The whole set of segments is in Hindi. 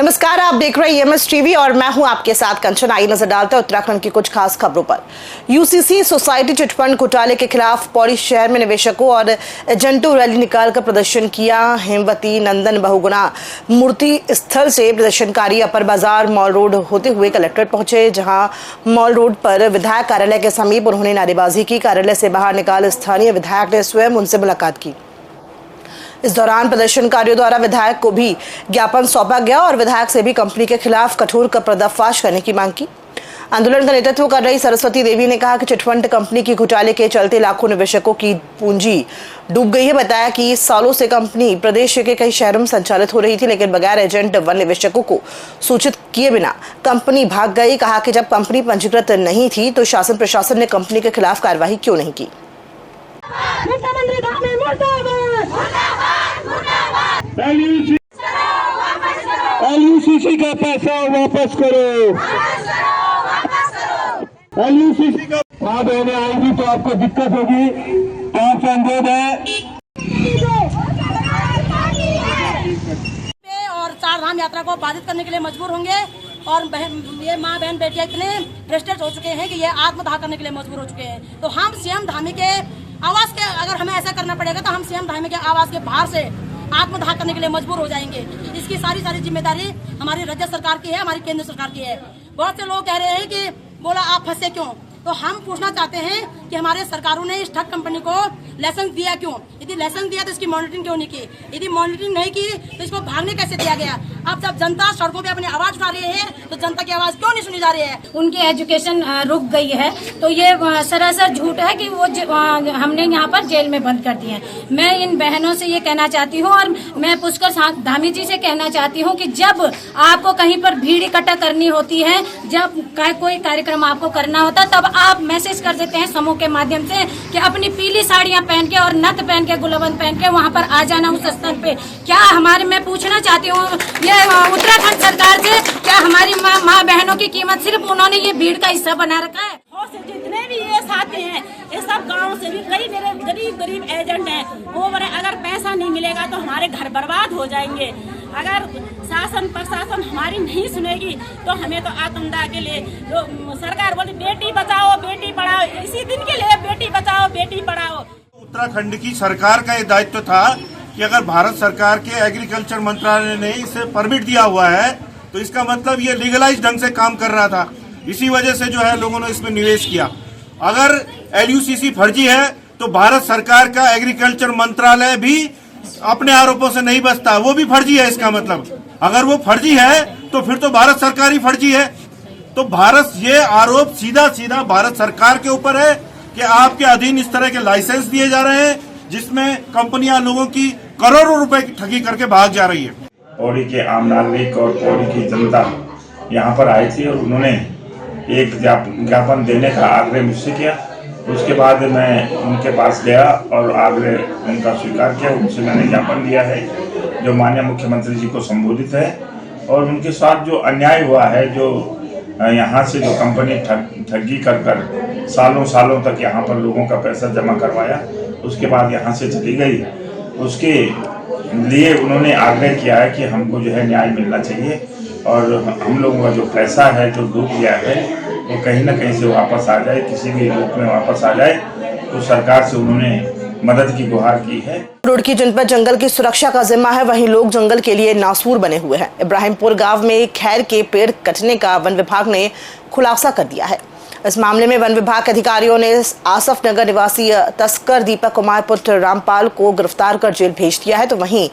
नमस्कार, आप देख रहे हैं एमएस टीवी और मैं हूं आपके साथ कंचन। आई नजर डालते हैं उत्तराखंड की कुछ खास खबरों पर। यूसीसी सोसाइटी चिटफंड घोटाले के खिलाफ पौड़ी शहर में निवेशकों और एजेंटों रैली निकालकर प्रदर्शन किया। हेमवती नंदन बहुगुणा मूर्ति स्थल से प्रदर्शनकारी अपर बाजार मॉल रोड होते हुए कलेक्ट्रेट पहुंचे, जहां मॉल रोड पर विधायक कार्यालय के समीप उन्होंने नारेबाजी की। कार्यालय से बाहर निकाल स्थानीय विधायक ने स्वयं उनसे मुलाकात की। इस दौरान प्रदर्शनकारियों द्वारा विधायक को भी ज्ञापन सौंपा गया और विधायक से भी कंपनी के खिलाफ कठोर पर्दाफाश करने की मांग की। आंदोलन का नेतृत्व कर रही सरस्वती देवी ने कहा कि चिटफंड कंपनी की घोटाले के चलते लाखों निवेशकों की पूंजी डूब गई है। बताया कि सालों से कंपनी प्रदेश के कई शहरों में संचालित हो रही थी, लेकिन बगैर एजेंट व निवेशकों को सूचित किए बिना कंपनी भाग गई। कहा कि जब कंपनी पंजीकृत नहीं थी तो शासन प्रशासन ने कंपनी के खिलाफ कार्रवाई क्यों नहीं की। एलयूसीसी का पैसा वापस करो। एलयूसीसी का वहाँ बहने आएगी तो आपको दिक्कत होगी। आपसे अनुरोध है और चार धाम यात्रा को बाधित करने के लिए मजबूर होंगे और ये माँ बहन बेटियां इतने फ्रस्ट्रेट हो चुके हैं कि ये आत्मदाह करने के लिए मजबूर हो चुके हैं। तो हम सीएम धामी के आवास के, अगर हमें ऐसा करना पड़ेगा तो हम सीएम धामी के आवास के बाहर से आत्मदाह करने के लिए मजबूर हो जाएंगे। इसकी सारी जिम्मेदारी हमारी राज्य सरकार की है, हमारी केंद्र सरकार की है। बहुत से लोग कह रहे हैं कि बोला आप फंसे क्यों, तो हम पूछना चाहते हैं कि हमारे सरकारों ने इस ठग कंपनी को लाइसेंस दिया क्यों? यदि लाइसेंस दिया तो इसकी मॉनिटरिंग क्यों नहीं की? यदि मॉनिटरिंग नहीं की तो इसको भागने कैसे दिया गया? अब जब जनता सड़कों पे अपनी आवाज उठा रही है तो जनता की आवाज क्यों नहीं सुनी जा रही है? उनकी एजुकेशन रुक गई है, तो ये सरासर झूठ है कि वो हमने यहाँ पर जेल में बंद कर दिए हैं। मैं इन बहनों से ये कहना चाहती हूँ और मैं पुष्कर धामी जी से कहना चाहती हूँ कि जब आपको कहीं पर भीड़ इकट्ठा करनी होती है, जब कोई कार्यक्रम आपको करना होता है, तब आप मैसेज कर देते हैं समूह के माध्यम से कि अपनी पीली साड़ियां पहन के और नथ पहन के गुलबंद पहन के वहां पर आ जाना उस स्थल पे। क्या हमारे, मैं पूछना चाहती हूँ ये उत्तराखंड सरकार से, क्या हमारी माँ बहनों की कीमत सिर्फ उन्होंने ये भीड़ का हिस्सा बना रखा है? और जितने भी ये साथी हैं, ये सब गाँव से भी कई मेरे गरीब एजेंट हैं, वो बोले अगर पैसा नहीं मिलेगा तो हमारे घर बर्बाद हो जाएंगे। अगर शासन प्रशासन हमारी नहीं सुनेगी तो हमें तो आत्मदाह के लिए तो सरकार बोली बेटी बचाओ बेटी पढ़ाओ, इसी दिन के लिए बेटी बचाओ बेटी पढ़ाओ। उत्तराखंड की सरकार का ये दायित्व था कि अगर भारत सरकार के एग्रीकल्चर मंत्रालय ने इसे परमिट दिया हुआ है तो इसका मतलब ये लीगलाइज ढंग से काम कर रहा था। इसी वजह से जो है लोगों ने इसमें निवेश किया। अगर एलयूसीसी फर्जी है तो भारत सरकार का एग्रीकल्चर मंत्रालय भी अपने आरोपों से नहीं बचता, वो भी फर्जी है। इसका मतलब अगर वो फर्जी है तो फिर तो भारत सरकार ही फर्जी है। तो भारत, ये आरोप सीधा भारत सरकार के ऊपर है कि आपके अधीन इस तरह के लाइसेंस दिए जा रहे हैं जिसमें कंपनियां लोगों की करोड़ों रुपए की ठगी करके भाग जा रही है। पौड़ी के आम नागरिक और पौड़ी की जनता यहाँ पर आई थी और उन्होंने एक ज्ञापन देने का आग्रह मुझसे किया। उसके बाद मैं उनके पास गया और आग्रह उनका स्वीकार किया। उनसे मैंने ज्ञापन दिया है जो माननीय मुख्यमंत्री जी को संबोधित है और उनके साथ जो अन्याय हुआ है, जो यहाँ से जो कंपनी ठगी कर सालों तक यहाँ पर लोगों का पैसा जमा करवाया, उसके बाद यहाँ से चली गई, उसके लिए उन्होंने आग्रह किया है कि हमको जो है न्याय मिलना चाहिए और हम लोगों का जो पैसा है जो डूब गया है वो कहीं ना कहीं से वापस आ जाए, किसी भी रूप में वापस आ जाए। तो सरकार से उन्होंने मदद की गुहार की है। रुड़की जनपद जंगल की सुरक्षा का जिम्मा है, वहीं लोग जंगल के लिए नासूर बने हुए हैं। इब्राहिमपुर गांव में खैर के पेड़ कटने का वन विभाग ने खुलासा कर दिया है। इस मामले में वन विभाग के अधिकारियों ने आसफ नगर निवासी तस्कर दीपक कुमार पुत्र रामपाल को गिरफ्तार कर जेल भेज दिया है, तो वहीं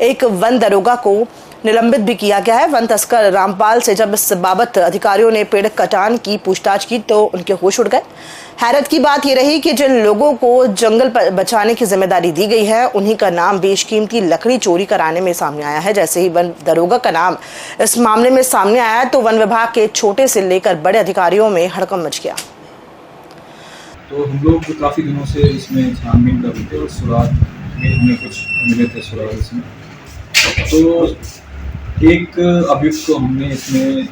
एक वन दरोगा को निलंबित भी किया गया है। वन तस्कर रामपाल से जब इस बाबत अधिकारियों ने पेड़ कटान की पूछताछ की तो उनके होश उड़ गए। हैरत की बात यह रही कि जिन लोगों को जंगल पर बचाने की जिम्मेदारी दी गई है उन्हीं का नाम बेशकीमती लकड़ी चोरी कराने में सामने आया है। जैसे ही वन दरोगा का नाम इस मामले में सामने आया तो वन विभाग के छोटे से लेकर बड़े अधिकारियों में हड़कंप मच गया। तो हम लोग काफ़ी दिनों से इसमें छानबीन कर रहे थे और सुराग में हमें कुछ मिले थे सुराग इसमें। तो एक अभियुक्त को हमने इसमें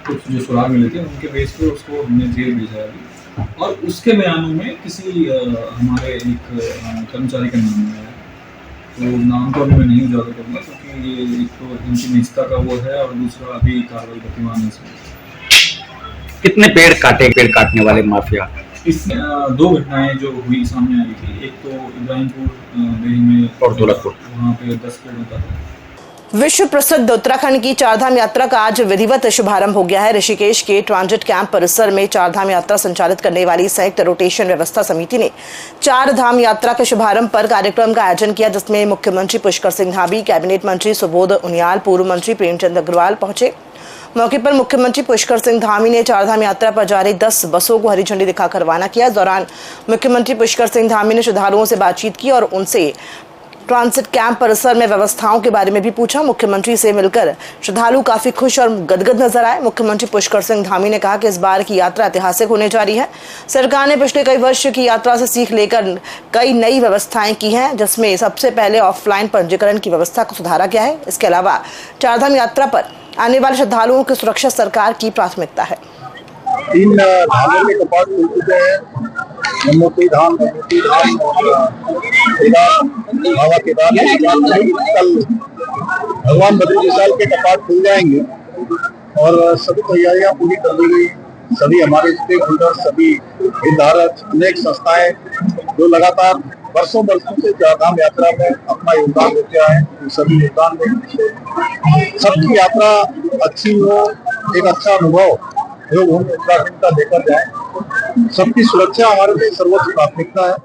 कुछ जो सुराग मिले थे उनके बेस पे उसको हमने जेल भेजा है और उसके बयानों में किसी हमारे एक कर्मचारी का नाम आया तो नाम तो अभी मैं नहीं उजागर करूँगा क्योंकि ये एक तो इनकी निजता का वो है और दूसरा अभी कार्रवाई गतिमान है इसमें। कितने पेड़ काटने वाले माफिया? इसमें दो घटनाएं जो हुई सामने आई थी, एक तो इब्राहिमपुर में और दौलतपुर, वहाँ पे 10 पेड़ों का विश्व प्रसिद्ध उत्तराखंड की चारधाम यात्रा का आज विधिवत शुभारंभ हो गया है। ऋषिकेश के ट्रांजिट कैंप परिसर में चारधाम यात्रा संचालित करने वाली संयुक्त रोटेशन व्यवस्था समिति ने चारधाम यात्रा के शुभारंभ पर कार्यक्रम का आयोजन किया, जिसमें मुख्यमंत्री पुष्कर सिंह धामी, कैबिनेट मंत्री सुबोध उनियाल, पूर्व मंत्री प्रेमचंद अग्रवाल पहुंचे। मौके पर मुख्यमंत्री पुष्कर सिंह धामी ने चारधाम यात्रा पर जा रही 10 बसों को हरी झंडी दिखाकर रवाना किया। इस दौरान मुख्यमंत्री पुष्कर सिंह धामी ने श्रद्धालुओं से बातचीत की और उनसे ट्रांजिट कैंप परिसर में व्यवस्थाओं के बारे में भी पूछा। मुख्यमंत्री से मिलकर श्रद्धालु काफी खुश और गदगद नजर आए। मुख्यमंत्री पुष्कर सिंह धामी ने कहा कि इस बार की यात्रा ऐतिहासिक होने जा रही है। सरकार ने पिछले कई वर्ष की यात्रा से सीख लेकर कई नई व्यवस्थाएं की हैं, जिसमें सबसे पहले ऑफलाइन पंजीकरण की व्यवस्था को सुधारा गया है। इसके अलावा चारधाम यात्रा पर आने वाले श्रद्धालुओं की सुरक्षा सरकार की प्राथमिकता है। 3 धामों के कपाट खुल चुके हैं, यमुनोत्री धाम, बाबा केदारनाथ, कल भगवान बद्री विशाल के कपाट खुल जाएंगे और सभी तैयारियां पूरी कर ली गई। सभी हमारे स्टेक होल्डर, सभी हितधारक, अनेक संस्थाएं जो लगातार वर्षों से चारधाम यात्रा में अपना योगदान देते आए हैं, सभी योगदान देंगे। सबकी यात्रा अच्छी हो, एक अच्छा अनुभव जो हम उत्तराखंड का लेकर जाए। सबकी सुरक्षा हमारे लिए सर्वोच्च प्राथमिकता है।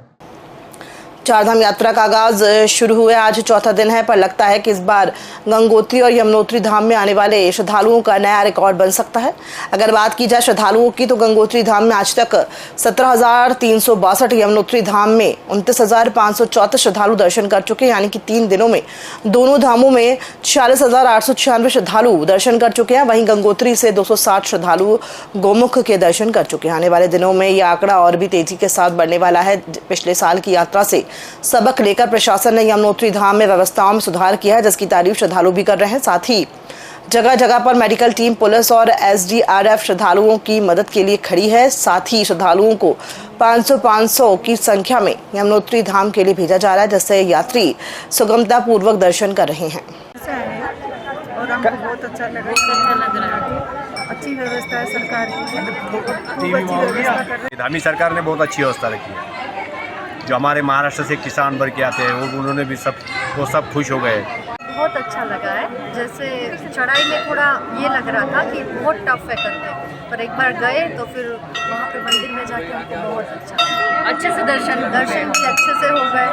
चारधाम यात्रा का आगाज शुरू हुआ, आज चौथा दिन है, पर लगता है कि इस बार गंगोत्री और यमुनोत्री धाम में आने वाले श्रद्धालुओं का नया रिकॉर्ड बन सकता है। अगर बात की जाए श्रद्धालुओं की, तो गंगोत्री धाम में आज तक 17,362, यमुनोत्री धाम में 29,534 श्रद्धालु दर्शन कर चुके हैं, यानी कि 3 दिनों में दोनों धामों में 46,896 श्रद्धालु दर्शन कर चुके हैं। वहीं गंगोत्री से 260 श्रद्धालु गोमुख के दर्शन कर चुके हैं। आने वाले दिनों में यह आंकड़ा और भी तेजी के साथ बढ़ने वाला है। पिछले साल की यात्रा से सबक लेकर प्रशासन ने यमुनोत्री धाम में व्यवस्थाओं में सुधार किया है, जिसकी तारीफ श्रद्धालु भी कर रहे हैं। साथ ही जगह जगह पर मेडिकल टीम, पुलिस और SDRF श्रद्धालुओं की मदद के लिए खड़ी है। साथ ही श्रद्धालुओं को 500 की संख्या में यमुनोत्री धाम के लिए भेजा जा रहा है, जिससे यात्री सुगमता पूर्वक दर्शन कर रहे हैं। और हमको बहुत अच्छा लग रहा है। अच्छी व्यवस्था है सरकार की। धामी सरकार ने बहुत अच्छी व्यवस्था रखी है। जो हमारे महाराष्ट्र से किसान भर के आते हैं उन्होंने भी वो सब खुश हो गए। बहुत अच्छा लगा है। जैसे चढ़ाई में थोड़ा ये लग रहा था कि बहुत टफ है करके, पर एक बार गए तो फिर वहाँ पे मंदिर में जाके हमको बहुत अच्छे से दर्शन भी अच्छे से हो गए।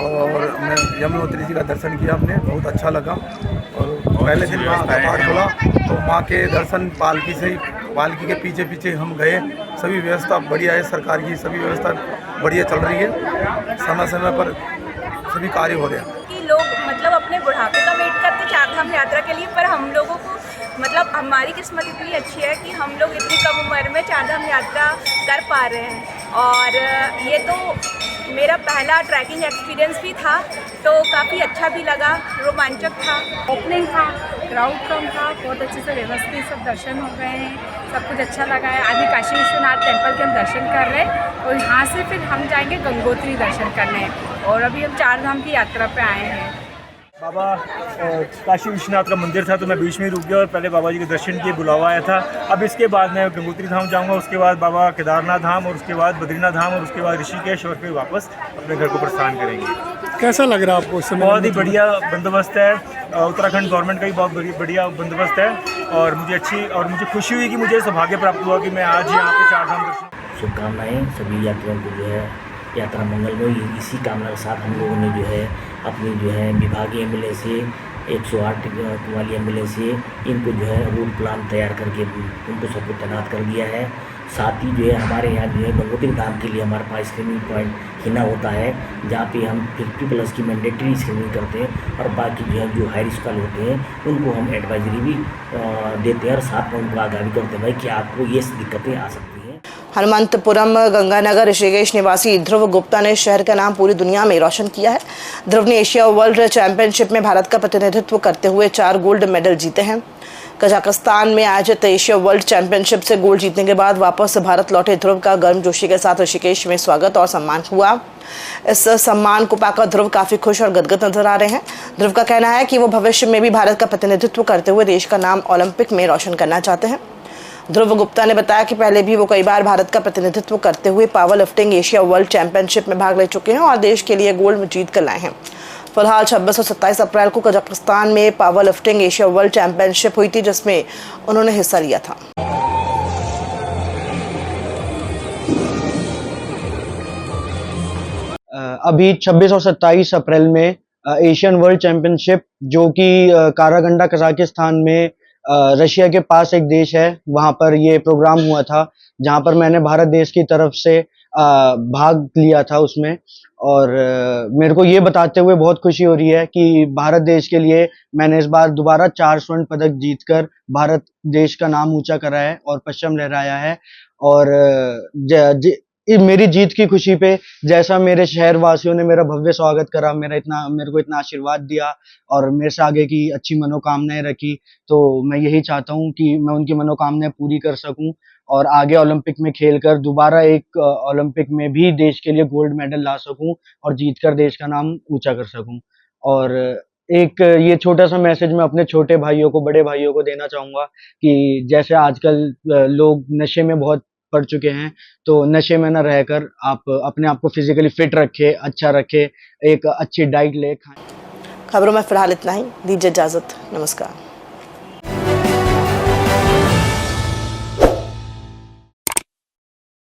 और मैं यमुनोत्री जी का दर्शन किया, हमने बहुत अच्छा लगा। और पहले दिन माँ का कपाट खुला तो माँ के दर्शन पालकी के पीछे पीछे हम गए। सभी व्यवस्था बढ़िया है, सरकार की सभी व्यवस्था बढ़िया चल रही है। समय पर सभी कार्य हो रहे हैं। कि लोग मतलब अपने बुढ़ापे का वेट करते चारधाम यात्रा के लिए, पर हम लोगों को मतलब हमारी किस्मत इतनी अच्छी है कि हम लोग इतनी कम उम्र में चारधाम यात्रा कर पा रहे हैं। और ये तो मेरा पहला ट्रैकिंग एक्सपीरियंस भी था, तो काफ़ी अच्छा भी लगा, रोमांचक था। ओपनिंग था, क्राउड कम था, बहुत अच्छे से व्यवस्थित सब दर्शन हो गए हैं, सब कुछ अच्छा लगा है। अभी काशी विश्वनाथ टेम्पल के हम दर्शन कर रहे हैं और यहाँ से फिर हम जाएंगे गंगोत्री दर्शन करने, और अभी हम चारधाम की यात्रा पे आए हैं। बाबा काशी विश्वनाथ का मंदिर था तो मैं बीच में रुक गया और पहले बाबा जी के दर्शन किए, बुलावा आया था। अब इसके बाद मैं गंगोत्री धाम जाऊंगा, उसके बाद बाबा केदारनाथ धाम, और उसके बाद बद्रीनाथ धाम, और उसके बाद ऋषिकेश, और फिर वापस अपने घर को प्रस्थान करेंगे। कैसा लग रहा है आपको? बहुत ही बढ़िया बंदोबस्त है, उत्तराखंड गवर्नमेंट का भी बहुत बढ़िया बंदोबस्त है, और मुझे खुशी हुई कि मुझे सौभाग्य प्राप्त हुआ कि मैं आज यहाँ पे चारधाम दर्शन। शुभकामनाएँ सभी यात्रियों को जो है यात्रा मंगलमय। इसी कामना के साथ हम लोगों ने जो है अपनी जो है विभागीय एम्बुलेंस से 108 वाली एम्बुलेंस से इनको जो है रूट प्लान तैयार करके उनको सबको तैनात कर दिया है। साथ ही जो है हमारे यहाँ जो है गंगोत्री धाम के लिए हमारे पास स्क्रीनिंग पॉइंट हिना होता है, जहाँ पे हम 50+ की मैंडेटरी स्क्रीनिंग करते हैं, और बाकी जो है जो हाई रिस्क वाले होते हैं उनको हम एडवाइजरी भी देते हैं, और साथ में उनको आगाह भी करते हैं भाई कि आपको ये दिक्कतें आ सकती हैं। हनुमंतपुरम गंगानगर ऋषिकेश निवासी ध्रुव गुप्ता ने शहर का नाम पूरी दुनिया में रोशन किया है। ध्रुव ने एशिया वर्ल्ड चैंपियनशिप में भारत का प्रतिनिधित्व करते हुए 4 गोल्ड मेडल जीते हैं। कजाकिस्तान में आयोजित एशिया वर्ल्ड चैंपियनशिप से गोल्ड जीतने के बाद वापस भारत लौटे ध्रुव का गर्मजोशी के साथ ऋषिकेश में स्वागत और सम्मान हुआ। इस सम्मान को पाकर ध्रुव काफी खुश और गदगद नजर आ रहे हैं। ध्रुव का कहना है कि वो भविष्य में भी भारत का प्रतिनिधित्व करते हुए देश का नाम ओलंपिक में रोशन करना चाहते हैं। ध्रुव गुप्ता ने बताया कि पहले भी वो कई बार भारत का प्रतिनिधित्व करते हुए power lifting Asia world championship में भाग ले चुके हैं और देश के लिए गोल्ड जीत कर लाए हैं। फिलहाल 26 और 27 अप्रैल को कजाकिस्तान में power lifting Asia world championship हुई थी, जिसमें उन्होंने हिस्सा लिया था। अभी 26 और 27 अप्रैल में एशियन वर्ल्ड चैंपियनशिप, जो कि कारागंडा कजाकिस्तान में रशिया के पास एक देश है, वहां पर ये प्रोग्राम हुआ था, जहां पर मैंने भारत देश की तरफ से भाग लिया था उसमें। और मेरे को ये बताते हुए बहुत खुशी हो रही है कि भारत देश के लिए मैंने इस बार दोबारा 4 स्वर्ण पदक जीतकर भारत देश का नाम ऊंचा करा है और परचम लहराया है। और मेरी जीत की खुशी पे जैसा मेरे शहर वासियों ने मेरा भव्य स्वागत करा, मेरे को इतना आशीर्वाद दिया और मेरे से आगे की अच्छी मनोकामनाएं रखी, तो मैं यही चाहता हूं कि मैं उनकी मनोकामनाएं पूरी कर सकूं और आगे ओलंपिक में खेलकर दोबारा एक ओलंपिक में भी देश के लिए गोल्ड मेडल ला सकूं और जीतकर देश का नाम ऊंचा कर सकूं। और एक ये छोटा सा मैसेज मैं अपने छोटे भाइयों को, बड़े भाइयों को देना चाहूंगा कि जैसे आजकल लोग नशे में बहुत पड़ चुके हैं, तो नशे में न रहकर आप अपने आप को फिजिकली फिट रखें, अच्छा रखें, एक अच्छी डाइट ले खाएं। खबरों में फिलहाल इतना ही, दीजिए इजाजत, नमस्कार।